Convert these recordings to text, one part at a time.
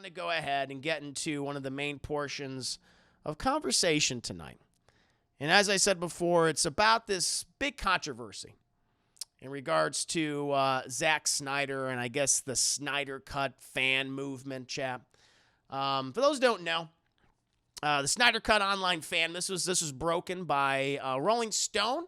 want to go ahead and get into one of the main portions of conversation tonight. And as I said before, it's about this big controversy in regards to Zack Snyder and I guess the Snyder Cut fan movement, chap. For those who don't know, the Snyder Cut online fan, this was broken by Rolling Stone,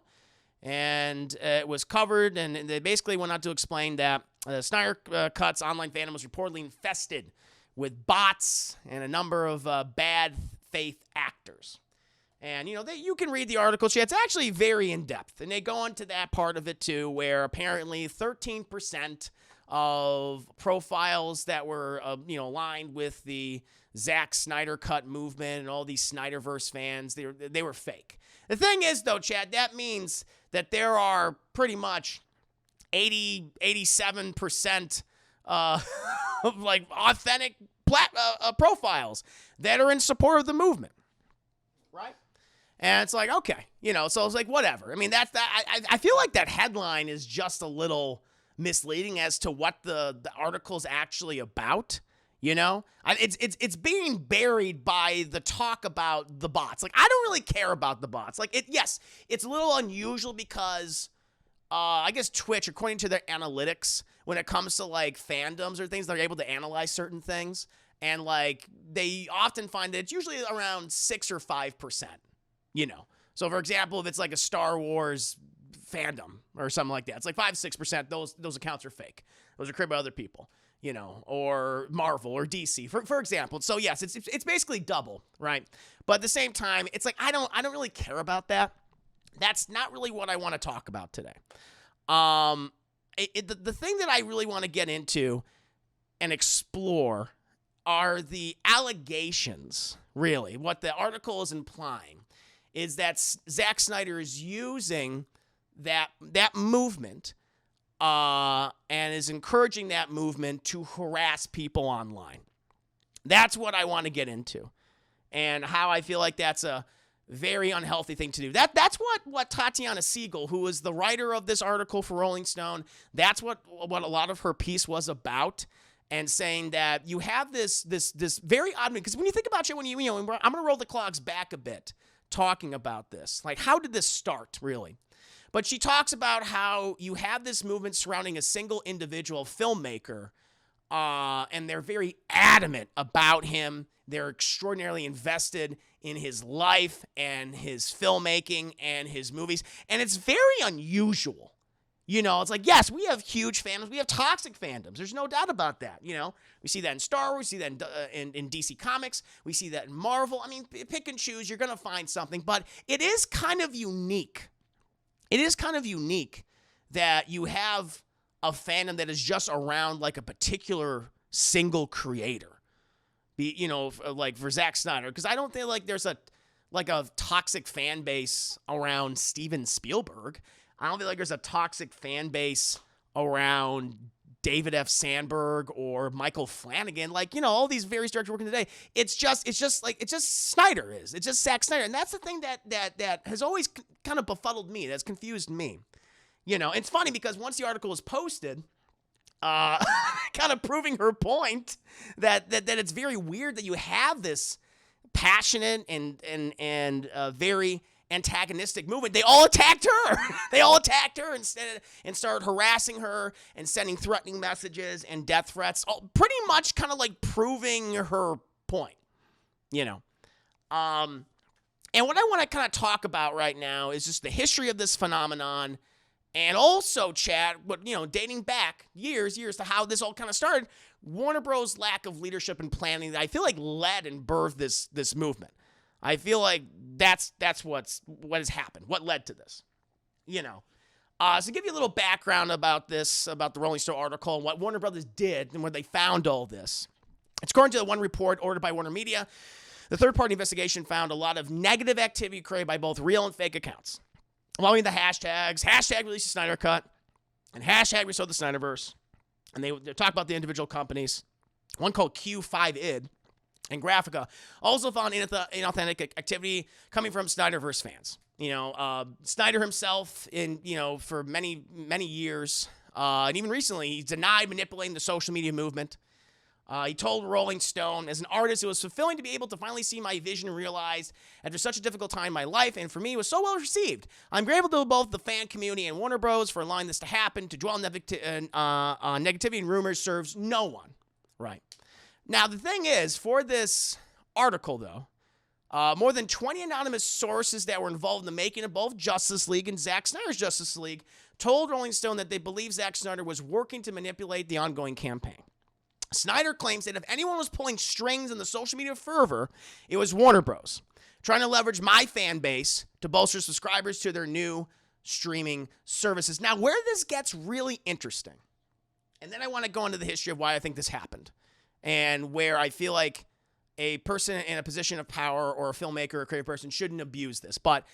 and it was covered, and they basically went on to explain that Snyder Cut's online fandom was reportedly infested with bots and a number of bad faith actors. And, you can read the article. It's actually very in-depth, and they go into that part of it, too, where apparently 13% of profiles that were, aligned with the Zack Snyder Cut movement and all these Snyderverse fans, they were fake. The thing is, though, Chad, that means that there are pretty much 87% of, authentic profiles that are in support of the movement, right? And it's like, okay, so it's like, whatever. I mean, I feel like that headline is just a little misleading as to what the article's actually about. It's being buried by the talk about the bots. Like, I don't really care about the bots. Yes, it's a little unusual because I guess Twitch, according to their analytics, when it comes to fandoms or things, they're able to analyze certain things, and they often find that it's usually around 6 or 5%. So for example, if it's a Star Wars fandom or something like that, it's 5-6%. Those accounts are fake. Those are created by other people. Or Marvel or DC, for example. So yes, it's basically double, right? But at the same time, it's I don't really care about that. That's not really what I want to talk about today. The thing that I really want to get into and explore are the allegations. Really, what the article is implying is that Zack Snyder is using that movement. And is encouraging that movement to harass people online. That's what I want to get into, and how I feel like that's a very unhealthy thing to do. That's what Tatiana Siegel, who is the writer of this article for Rolling Stone, that's what a lot of her piece was about, and saying that you have this very odd, because when you think about it, I'm going to roll the clocks back a bit, talking about this, how did this start really? But she talks about how you have this movement surrounding a single individual filmmaker, and they're very adamant about him. They're extraordinarily invested in his life and his filmmaking and his movies. And it's very unusual. It's yes, we have huge fandoms. We have toxic fandoms. There's no doubt about that. We see that in Star Wars. We see that in DC Comics. We see that in Marvel. I mean, pick and choose. You're going to find something. But it is kind of unique. It is kind of unique that you have a fandom that is just around a particular single creator. For Zack Snyder, because I don't think there's a toxic fan base around Steven Spielberg. I don't think there's a toxic fan base around David F. Sandberg or Michael Flanagan. All these various directors working today. It's just Snyder is. It's just Zack Snyder. And that's the thing that has always kind of befuddled me, that's confused me. It's funny because once the article was posted, kind of proving her point that it's very weird that you have this passionate and very antagonistic movement. They all attacked her. They all attacked her and started harassing her and sending threatening messages and death threats, pretty much kind of proving her point, And what I want to kind of talk about right now is just the history of this phenomenon, and also, Chad, dating back years to how this all kind of started, Warner Bros.' lack of leadership and planning that I feel led and birthed this movement. I feel like that's what has happened, what led to this, So give you a little background about this, about the Rolling Stone article and what Warner Brothers did and where they found all this. It's according to the one report ordered by Warner Media. The third-party investigation found a lot of negative activity created by both real and fake accounts, along with the hashtags, #release the Snyder Cut, and #restore the Snyderverse. And they talk about the individual companies. One called Q5id and Graphica also found inauthentic activity coming from Snyderverse fans. Snyder himself, for many years, and even recently, he denied manipulating the social media movement. He told Rolling Stone, as an artist, it was fulfilling to be able to finally see my vision realized after such a difficult time in my life, and for me, it was so well received. I'm grateful to both the fan community and Warner Bros. For allowing this to happen. To dwell on negativity and rumors serves no one. Right. Now, the thing is, for this article, though, more than 20 anonymous sources that were involved in the making of both Justice League and Zack Snyder's Justice League told Rolling Stone that they believe Zack Snyder was working to manipulate the ongoing campaign. Snyder claims that if anyone was pulling strings in the social media fervor, it was Warner Bros. Trying to leverage my fan base to bolster subscribers to their new streaming services. Now, where this gets really interesting, and then I want to go into the history of why I think this happened, and where I feel like a person in a position of power or a filmmaker or a creative person shouldn't abuse this. But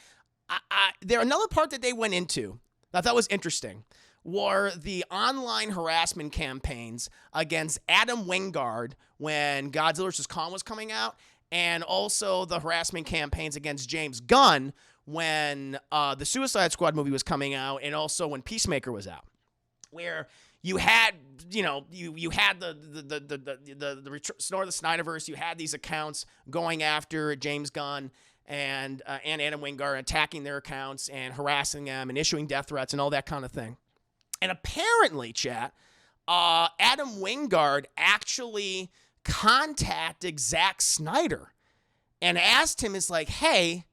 there another part that they went into that I thought was interesting were the online harassment campaigns against Adam Wingard when Godzilla vs. Kong was coming out, and also the harassment campaigns against James Gunn when the Suicide Squad movie was coming out, and also when Peacemaker was out, where you had, you had the Snore the Snyderverse, you had these accounts going after James Gunn and Adam Wingard, attacking their accounts and harassing them and issuing death threats and all that kind of thing. And apparently, chat, Adam Wingard actually contacted Zack Snyder and asked him, is like, hey,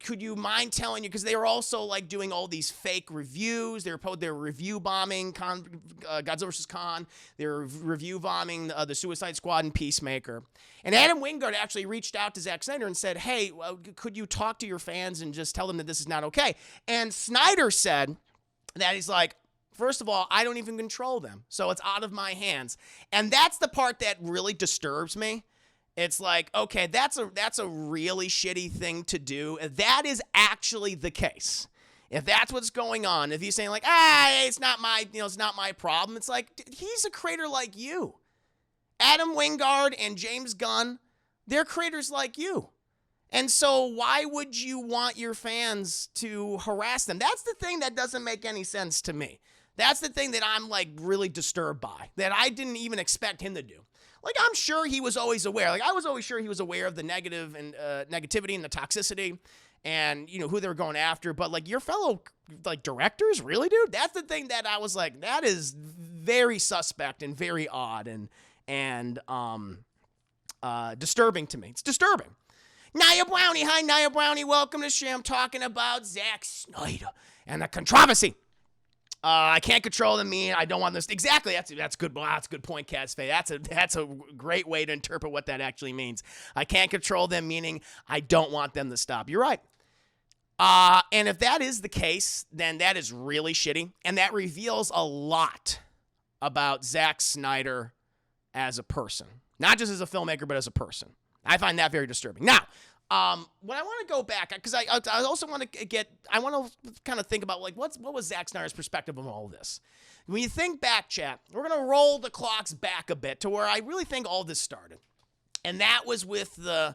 could you mind telling you, because they were also like doing all these fake reviews. They were review bombing Godzilla vs. Kong. They were review bombing the Suicide Squad and Peacemaker. And Adam Wingard actually reached out to Zack Snyder and said, hey, could you talk to your fans and just tell them that this is not okay? And Snyder said that he's like, first of all, I don't even control them, so it's out of my hands. And that's the part that really disturbs me. It's like, okay, that's a really shitty thing to do. If that is actually the case, if that's what's going on, if he's saying like, it's not my problem. It's like, he's a creator like you. Adam Wingard and James Gunn, they're creators like you. And so why would you want your fans to harass them? That's the thing that doesn't make any sense to me. That's the thing that I'm like really disturbed by, that I didn't even expect him to do. Like, I'm sure he was always aware. Like, I was always sure he was aware of the negative and negativity and the toxicity and, who they were going after. But, like, your fellow, like, directors? Really, dude? That's the thing that I was like, that is very suspect and very odd and disturbing to me. It's disturbing. Naya Brownie. Hi, Naya Brownie. Welcome to the show. I'm talking about Zack Snyder and the controversy. I can't control them. I don't want this. Exactly. That's good. That's a good point, Cat's Face. That's a great way to interpret what that actually means. I can't control them, meaning I don't want them to stop. You're right. And if that is the case, then that is really shitty, and that reveals a lot about Zack Snyder as a person, not just as a filmmaker, but as a person. I find that very disturbing. Now, when I want to go back, because I also want to I want to kind of think about, like, what was Zack Snyder's perspective on all of this? When you think back, chat, we're going to roll the clocks back a bit to where I really think all this started. And that was with the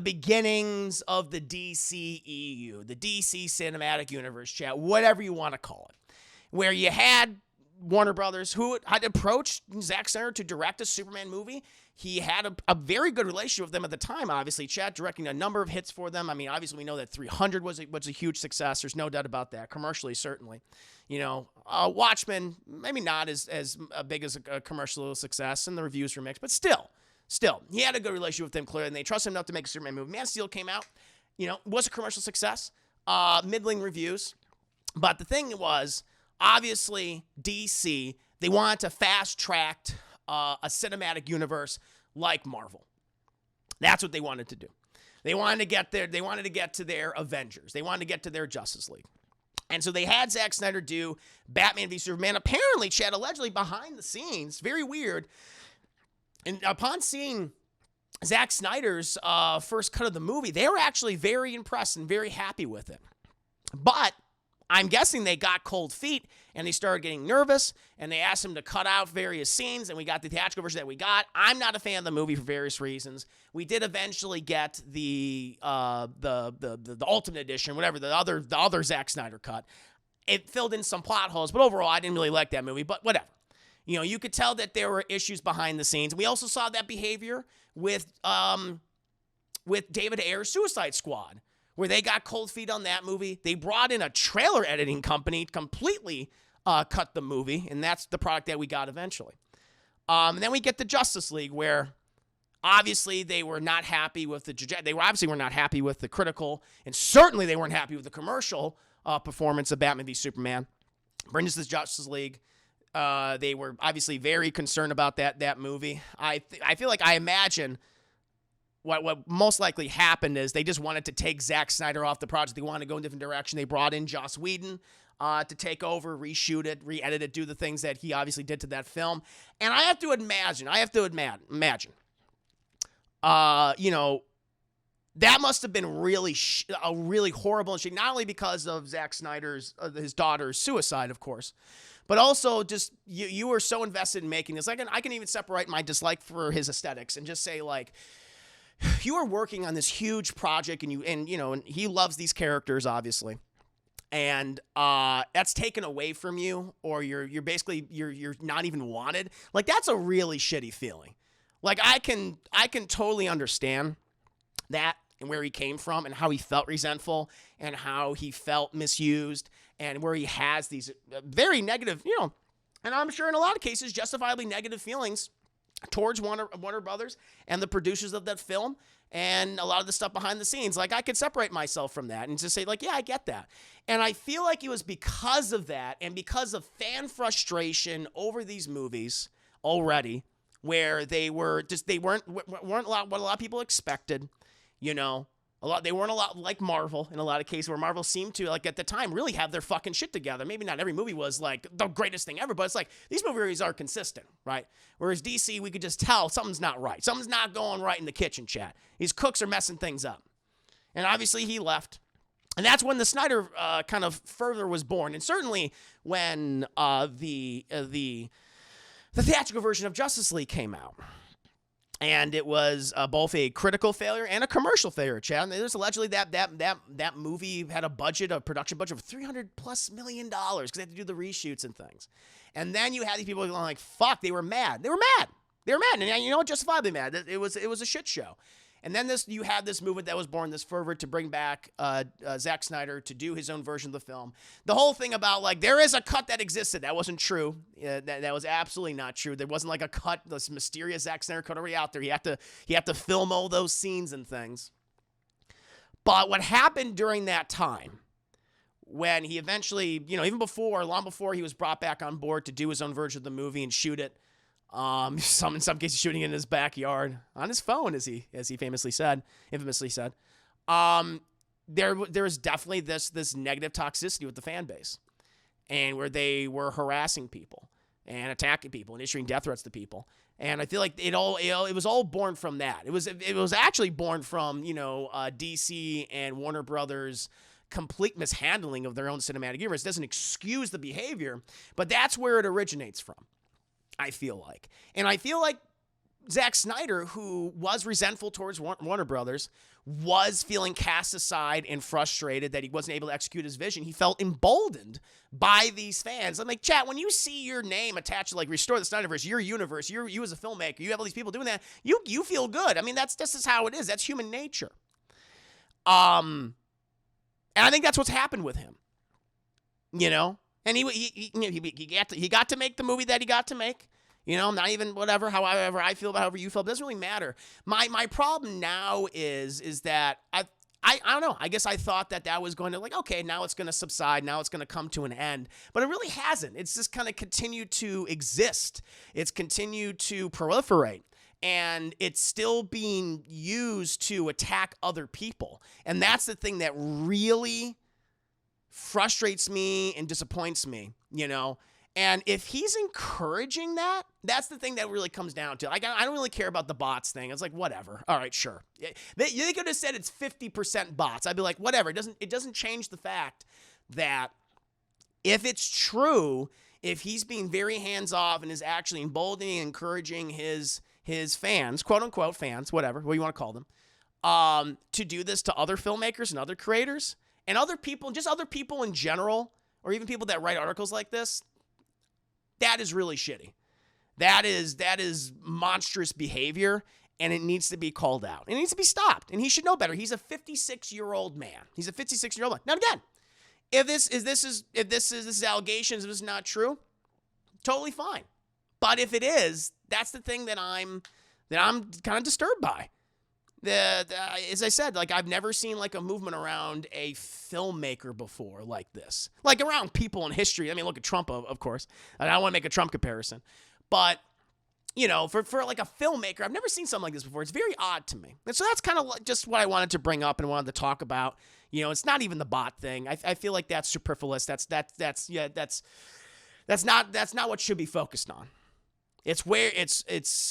beginnings of the DCEU, the DC Cinematic Universe, chat, whatever you want to call it, where you had Warner Brothers, who had approached Zack Snyder to direct a Superman movie. He had a very good relationship with them at the time, obviously. Chad directing a number of hits for them. I mean, obviously, we know that 300 was a huge success. There's no doubt about that. Commercially, certainly. Watchmen, maybe not as big as a commercial success, and the reviews were mixed, but still, he had a good relationship with them, clearly, and they trusted him enough to make a Superman movie. Man of Steel came out, was a commercial success, middling reviews, but the thing was, obviously, DC, they wanted to fast-track a cinematic universe like Marvel. That's what they wanted to do. They wanted to get there. They wanted to get to their Avengers. They wanted to get to their Justice League. And so they had Zack Snyder do Batman v Superman. Apparently, Chad, allegedly behind the scenes, very weird. And upon seeing Zack Snyder's first cut of the movie, they were actually very impressed and very happy with it. But I'm guessing they got cold feet and they started getting nervous and they asked him to cut out various scenes, and we got the theatrical version that we got. I'm not a fan of the movie for various reasons. We did eventually get the Ultimate Edition, whatever, the other Zack Snyder cut. It filled in some plot holes, but overall I didn't really like that movie, but whatever. You know, you could tell that there were issues behind the scenes. We also saw that behavior with David Ayer's Suicide Squad, where they got cold feet on that movie. They brought in a trailer editing company, completely cut the movie, and that's the product that we got eventually. And then we get the Justice League, where obviously they were not happy with were not happy with the critical, and certainly they weren't happy with the commercial performance of Batman v Superman. Brings us the Justice League. They were obviously very concerned about that movie. I feel like I imagine what most likely happened is they just wanted to take Zack Snyder off the project. They wanted to go in a different direction. They brought in Joss Whedon to take over, reshoot it, re-edit it, do the things that he obviously did to that film. And I have to imagine, you know, that must have been really a really horrible shit. Not only because of Zack Snyder's his daughter's suicide, of course, but also just you were so invested in making this. I can even separate my dislike for his aesthetics and just say, like, you are working on this huge project, and he loves these characters, obviously, and that's taken away from you, or you're basically you're not even wanted. Like, that's a really shitty feeling. Like, I can totally understand that and where he came from and how he felt resentful and how he felt misused and where he has these very negative, and I'm sure in a lot of cases justifiably negative feelings towards Warner Brothers and the producers of that film and a lot of the stuff behind the scenes. Like, I could separate myself from that and just say, like, yeah, I get that. And I feel like it was because of that and because of fan frustration over these movies already, where they weren't what a lot of people expected, They weren't a lot like Marvel in a lot of cases, where Marvel seemed to, like, at the time, really have their fucking shit together. Maybe not every movie was like the greatest thing ever, but it's like these movies are consistent, right? Whereas DC, we could just tell something's not right. Something's not going right in the kitchen, chat. These cooks are messing things up. And obviously he left. And that's when the Snyder kind of further was born. And certainly when the theatrical version of Justice League came out. And it was both a critical failure and a commercial failure, Chad. And there's allegedly that movie had a production budget of $300+ million because they had to do the reshoots and things. And then you had these people going like, fuck, they were mad. They were mad. And justifiably mad. It was a shit show. And then you had this movement that was born, this fervor to bring back Zack Snyder to do his own version of the film. The whole thing about, like, there is a cut that existed. That wasn't true. That was absolutely not true. There wasn't like a cut, this mysterious Zack Snyder cut already out there. He had to film all those scenes and things. But what happened during that time, when he eventually, even long before he was brought back on board to do his own version of the movie and shoot it, in some cases shooting in his backyard on his phone, as he infamously said. There was definitely this negative toxicity with the fan base, and where they were harassing people and attacking people and issuing death threats to people. And I feel like it was all born from that. It was actually born from DC and Warner Brothers' complete mishandling of their own cinematic universe. It doesn't excuse the behavior, but that's where it originates from, I feel like. And I feel like Zack Snyder, who was resentful towards Warner Brothers, was feeling cast aside and frustrated that he wasn't able to execute his vision. He felt emboldened by these fans. I'm like, chat, when you see your name attached to, like, Restore the Snyderverse, your universe, you as a filmmaker, you have all these people doing that, you feel good. I mean, this is how it is. That's human nature. And I think that's what's happened with him. And he got to make the movie that he got to make. Not even however I feel about however you feel. It doesn't really matter. My problem now is that I don't know. I guess I thought that was going to, like, okay, now it's going to subside. Now it's going to come to an end. But it really hasn't. It's just kind of continued to exist. It's continued to proliferate. And it's still being used to attack other people. And that's the thing that really frustrates me and disappoints me, And if he's encouraging that, that's the thing that really comes down to. Like, I don't really care about the bots thing. It's like, whatever. All right, sure. They could have said it's 50% bots. I'd be like, whatever. It doesn't change the fact that if it's true, if he's being very hands-off and is actually emboldening and encouraging his fans, quote-unquote fans, whatever, what you want to call them, to do this to other filmmakers and other creators and other people, just other people in general, or even people that write articles like this, that is really shitty. That is monstrous behavior, and it needs to be called out. It needs to be stopped, and he should know better. He's a 56-year-old man. He's a 56-year-old man. Now again, if this is allegations, if this is not true, totally fine. But if it is, that's the thing that I'm kind of disturbed by. As I said, like I've never seen like a movement around a filmmaker before like this, like around people in history. I mean, look at Trump, of course. I don't want to make a Trump comparison, but you know, for like a filmmaker, I've never seen something like this before. It's very odd to me, and so that's kind of just what I wanted to bring up and wanted to talk about. You know, it's not even the bot thing. I feel like that's superfluous. That's not what should be focused on. It's where it's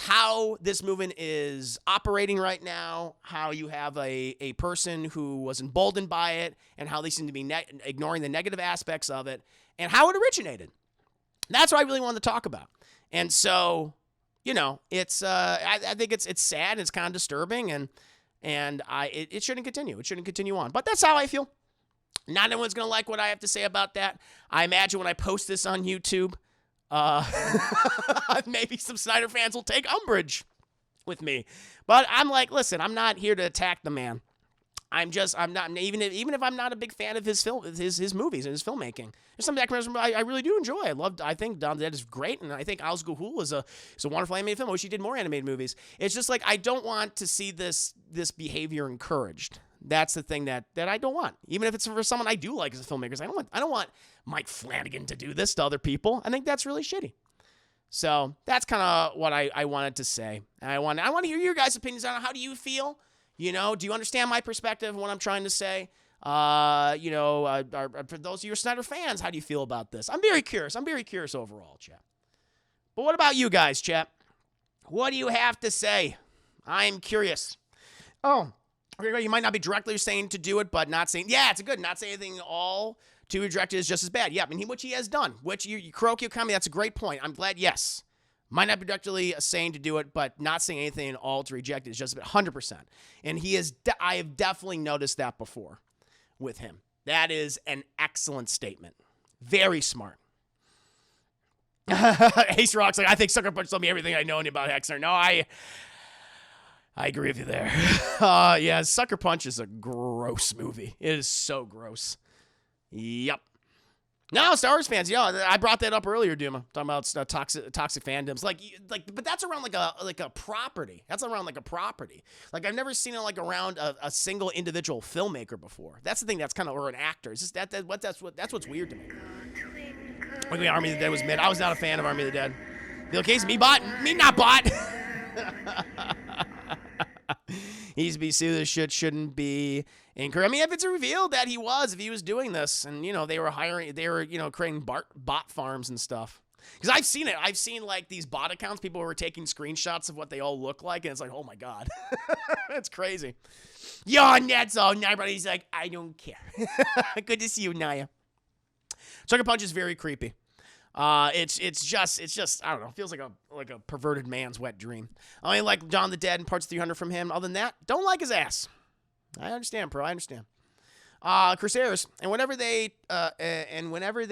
how this movement is operating right now, how you have a person who was emboldened by it, and how they seem to be ignoring the negative aspects of it, and how it originated. That's what I really wanted to talk about. And so, you know, it's I think it's sad, and it's kind of disturbing, and it shouldn't continue. It shouldn't continue on. But that's how I feel. Not everyone's gonna like what I have to say about that. I imagine when I post this on YouTube, maybe some Snyder fans will take umbrage with me. But I'm like, listen, I'm not here to attack the man. I'm not, even if I'm not a big fan of his movies and his filmmaking. There's some documentaries I really do enjoy. I think Dawn of the Dead is great, and I think Al Ghul is a wonderful animated film. I wish he did more animated movies. It's just like I don't want to see this behavior encouraged. That's the thing that I don't want. Even if it's for someone I do like as a filmmaker, I don't want Mike Flanagan to do this to other people. I think that's really shitty. So that's kind of what I wanted to say. And I want to hear your guys' opinions on it. How do you feel? You know, do you understand my perspective and what I'm trying to say? For those of you who are Snyder fans, how do you feel about this? I'm very curious. I'm very curious overall, chat. But what about you guys, chat? What do you have to say? I'm curious. Oh, you might not be directly saying to do it, but not saying, yeah, it's good. Not saying anything at all to reject it is just as bad. Yeah, I mean, which he has done. Which you Kuroki Okami, that's a great point. I'm glad, yes. Might not be directly saying to do it, but not saying anything at all to reject it is just 100%. And I have definitely noticed that before with him. That is an excellent statement. Very smart. Ace Rock's like, I think Sucker Punch told me everything I know about Hexner. No, I agree with you there. Yeah, Sucker Punch is a gross movie. It is so gross. Yep. No, Star Wars fans, yeah, I brought that up earlier, Duma, talking about toxic fandoms, but that's around like a property. That's around like a property. Like I've never seen it like around a single individual filmmaker before. That's the thing. That's kind of or an actor. It's just that's what's weird to me. Like Army of the Dead was mid. I was not a fan of Army of the Dead. Bill Case, me not bot. He's BC. This shit shouldn't be encouraged. I mean, if it's revealed that if he was doing this, and you know they were creating bot farms and stuff. Because I've seen it. I've seen like these bot accounts. People were taking screenshots of what they all look like, and it's like, oh my god, it's crazy. Yo, Ned's all everybody's like, I don't care. Good to see you, Naya. Sucker Punch is very creepy. It's just I don't know. It feels like a perverted man's wet dream. I mean, like Dawn of the Dead and parts 300 from him. Other than that, don't like his ass. I understand, bro. I understand. Crusaders, and whenever they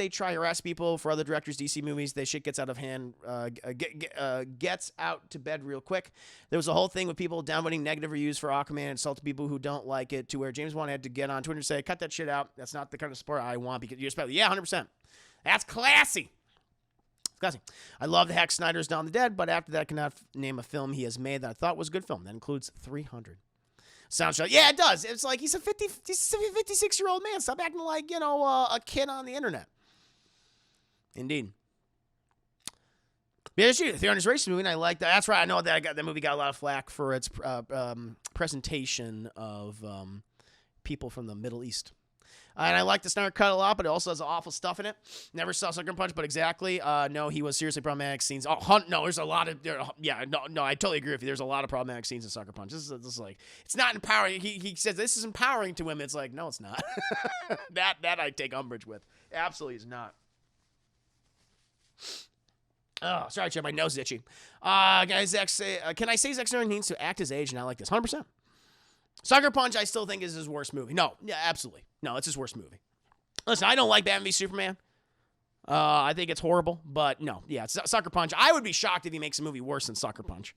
try to harass people for other directors' DC movies, that shit gets out of hand. Gets out to bed real quick. There was a whole thing with people downvoting negative reviews for Aquaman and insulting people who don't like it, to where James Wan had to get on Twitter and say, "Cut that shit out. That's not the kind of support I want." Because you're especially, yeah, 100%. That's classy. Classy. I love the Zack Snyder's Dawn of the Dead, but after that, I cannot name a film he has made that I thought was a good film. That includes 300. Soundtrack. Yeah, it does. It's like he's a 56-year-old man. Stop acting like, a kid on the internet. Indeed. Yeah, the 300 Race movie, and I like that. That's right. I know that movie got a lot of flack for its presentation of people from the Middle East. And I like the Snyder Cut a lot, but it also has awful stuff in it. Never saw Sucker Punch, but exactly. No, he was seriously problematic scenes. Oh, no, there's a lot of... no, I totally agree with you. There's a lot of problematic scenes in Sucker Punch. This is like... It's not empowering. He says this is empowering to him. It's like, no, it's not. that I take umbrage with. Absolutely is not. Oh, sorry, Chad. My nose is itchy. Guys, can I say Zack Snyder needs to act his age and not like this? 100%. Sucker Punch, I still think is his worst movie. No, yeah, absolutely. No, it's his worst movie. Listen, I don't like Batman v Superman. I think it's horrible, but no. Yeah, Sucker Punch. I would be shocked if he makes a movie worse than Sucker Punch.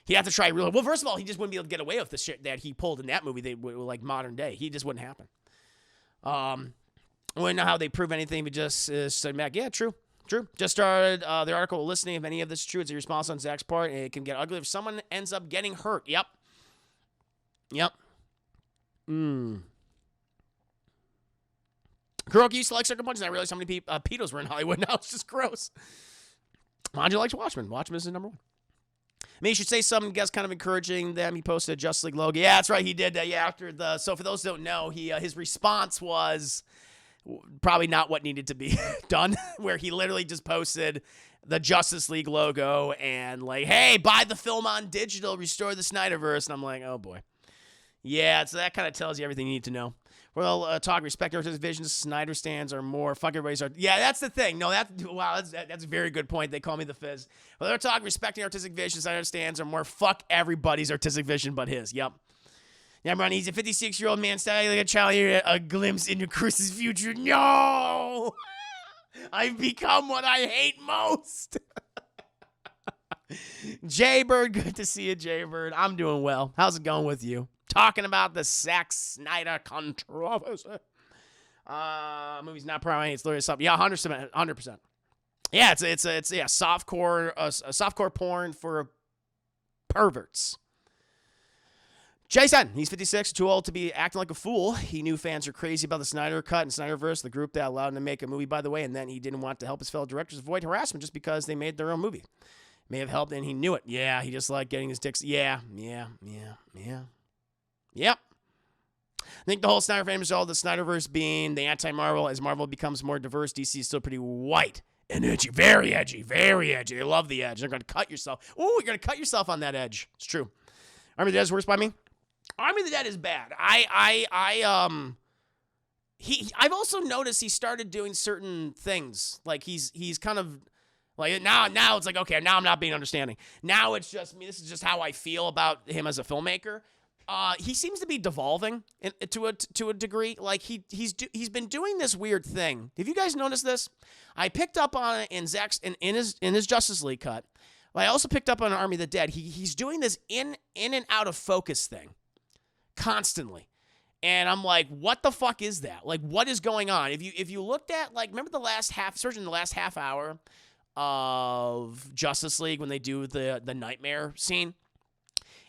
He'd have to try really well. First of all, he just wouldn't be able to get away with the shit that he pulled in that movie. They were like modern day. He just wouldn't happen. I wouldn't know how they prove anything, but just said back. Yeah, true. Just started the article listening. If any of this is true, it's a response on Zach's part, and it can get ugly if someone ends up getting hurt. Yep. Kuroki used to like Sucker Punch, and I realized how many pedos were in Hollywood now. It's just gross. Manji likes Watchmen. Watchmen is his number one. I mean, you should say something, guess, kind of encouraging them. He posted a Justice League logo. Yeah, that's right. He did that. Yeah, after the. So for those who don't know, his response was probably not what needed to be done, where he literally just posted the Justice League logo and like, hey, buy the film on digital, restore the Snyderverse. And I'm like, oh boy. Yeah, so that kind of tells you everything you need to know. Well, talk respect artistic visions. Snyder stands are more fuck everybody's art. Yeah, that's the thing. No, that's a very good point. They call me the Fizz. Well, they're talking respecting artistic visions. Snyder stands are more fuck everybody's artistic vision but his. Yep. Yeah, Ron, he's a 56-year-old man standing like a child here, a glimpse into Chris's future. No, I've become what I hate most. Jaybird, good to see you, Jaybird. I'm doing well. How's it going with you? Talking about the Zack Snyder controversy. Movie's not primary. It's literally something. Yeah, 100%. Yeah, it's softcore porn for perverts. Jason, he's 56, too old to be acting like a fool. He knew fans are crazy about the Snyder Cut and Snyderverse, the group that allowed him to make a movie, by the way, and then he didn't want to help his fellow directors avoid harassment just because they made their own movie. May have helped, and he knew it. Yeah, he just liked getting his dicks. Yeah. Yep. I think the whole Snyder fame is all the Snyderverse being the anti-Marvel. As Marvel becomes more diverse, DC is still pretty white and edgy. Very edgy. They love the edge. They're going to cut yourself. Ooh, you're going to cut yourself on that edge. It's true. Army of the Dead is worse by me. Army of the Dead is bad. I've also noticed he started doing certain things. Like he's kind of like now it's like, okay, now I'm not being understanding. Now it's just me. This is just how I feel about him as a filmmaker. He seems to be devolving to a degree. Like he's been doing this weird thing. Have you guys noticed this? I picked up on it in Zack's in his Justice League cut. But I also picked up on Army of the Dead. He's doing this in and out of focus thing constantly. And I'm like, what the fuck is that? Like, what is going on? If you looked at, like, remember the last half hour of Justice League when they do the nightmare scene?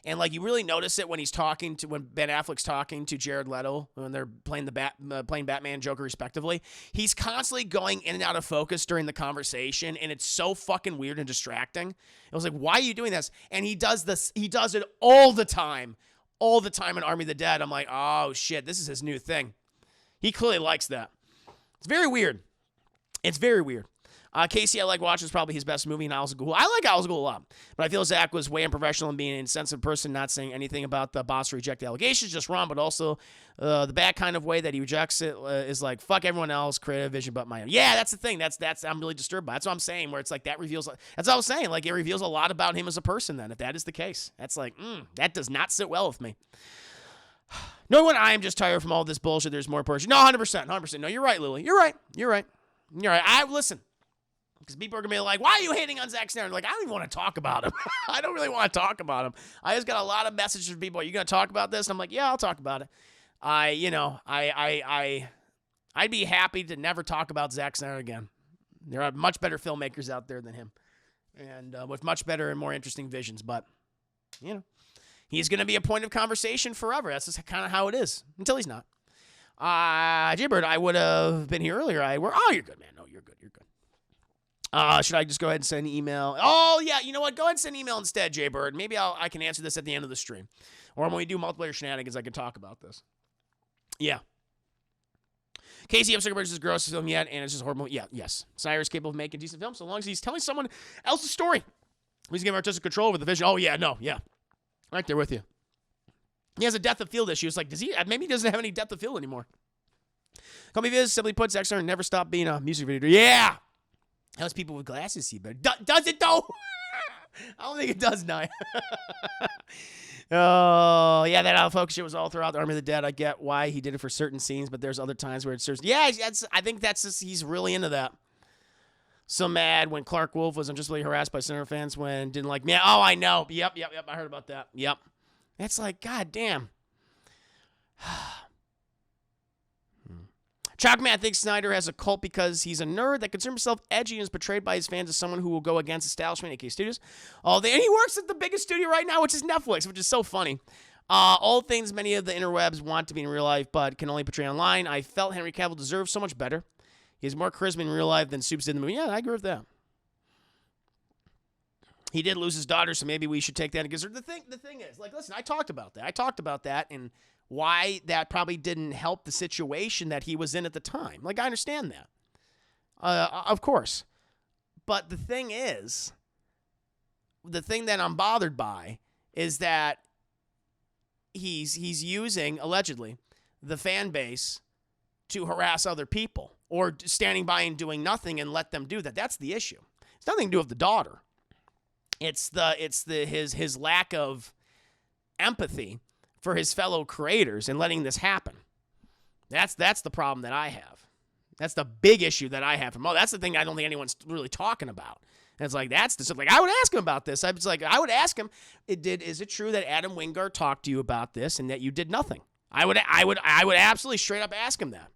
And, like, you really notice it when when Ben Affleck's talking to Jared Leto when they're playing playing Batman and Joker respectively. He's constantly going in and out of focus during the conversation, and it's so fucking weird and distracting. It was like, why are you doing this? And he does it all the time in Army of the Dead. I'm like, oh shit, this is his new thing. He clearly likes that. It's very weird. Casey, I like watching, is probably his best movie in Owls of Ghoul. I like Owls of Ghoul a lot, but I feel Zach was way unprofessional and being an insensitive person, not saying anything about the boss reject allegations, just wrong, but also the bad kind of way that he rejects it is like, fuck everyone else, creative vision but my own. Yeah, that's the thing. That's I'm really disturbed by. That's what I'm saying, where it's like that reveals, that's what I was saying, like it reveals a lot about him as a person then, if that is the case. That's like, that does not sit well with me. No one, I am just tired from all this bullshit. There's more person. No, 100%. No, you're right, Lily. You're right. Listen. Because people are going to be like, why are you hating on Zack Snyder? Like, I don't even want to talk about him. I don't really want to talk about him. I just got a lot of messages from people. Are you going to talk about this? And I'm like, yeah, I'll talk about it. I'd be happy to never talk about Zack Snyder again. There are much better filmmakers out there than him. And with much better and more interesting visions. But, he's going to be a point of conversation forever. That's just kind of how it is. Until he's not. Jaybird, I would have been here earlier. Oh, you're good, man. No, you're good. Should I just go ahead and send an email? Oh, yeah, you know what? Go ahead and send an email instead, Jaybird. Maybe I can answer this at the end of the stream. Or when we do multiplayer shenanigans, I can talk about this. Yeah. Casey, I'm Zuckerberg's the grossest film yet, and it's just horrible. Yeah, yes. Snyder is capable of making decent films so long as he's telling someone else's story. He's giving artistic control over the vision. Oh, yeah, no, yeah. Right there with you. He has a depth of field issue. It's like, maybe he doesn't have any depth of field anymore. Call me Viz, simply put, Zack Snyder never stopped being a music video. Yeah! Those people with glasses see better. Does it, though? I don't think it does now. Oh, yeah, that out-of-focus shit was all throughout the Army of the Dead. I get why he did it for certain scenes, but there's other times where it serves. Yeah, I think that's just, he's really into that. so mad when Clark Wolf was unjustly harassed by Snyder fans when didn't like me. Oh, I know. Yep. I heard about that. Yep. It's like, God damn. Chalkman thinks Snyder has a cult because he's a nerd that considers himself edgy and is portrayed by his fans as someone who will go against establishment, aka studios. And he works at the biggest studio right now, which is Netflix, which is so funny. All things many of the interwebs want to be in real life, but can only portray online. I felt Henry Cavill deserved so much better. He has more charisma in real life than Supes did in the movie. Yeah, I agree with that. He did lose his daughter, so maybe we should take that. Because the thing is, like, listen, I talked about that and why that probably didn't help the situation that he was in at the time. Like, I understand that. Of course. But the thing is, the thing that I'm bothered by is that he's using, allegedly, the fan base to harass other people or standing by and doing nothing and let them do that. That's the issue. It's nothing to do with the daughter. It's his lack of empathy for his fellow creators and letting this happen. That's the problem that I have. That's the big issue that I have from. That's the thing I don't think anyone's really talking about. And it's like, that's the stuff. Like, I would ask him about this. I would ask him, is it true that Adam Wingard talked to you about this and that you did nothing? I would absolutely straight up ask him that.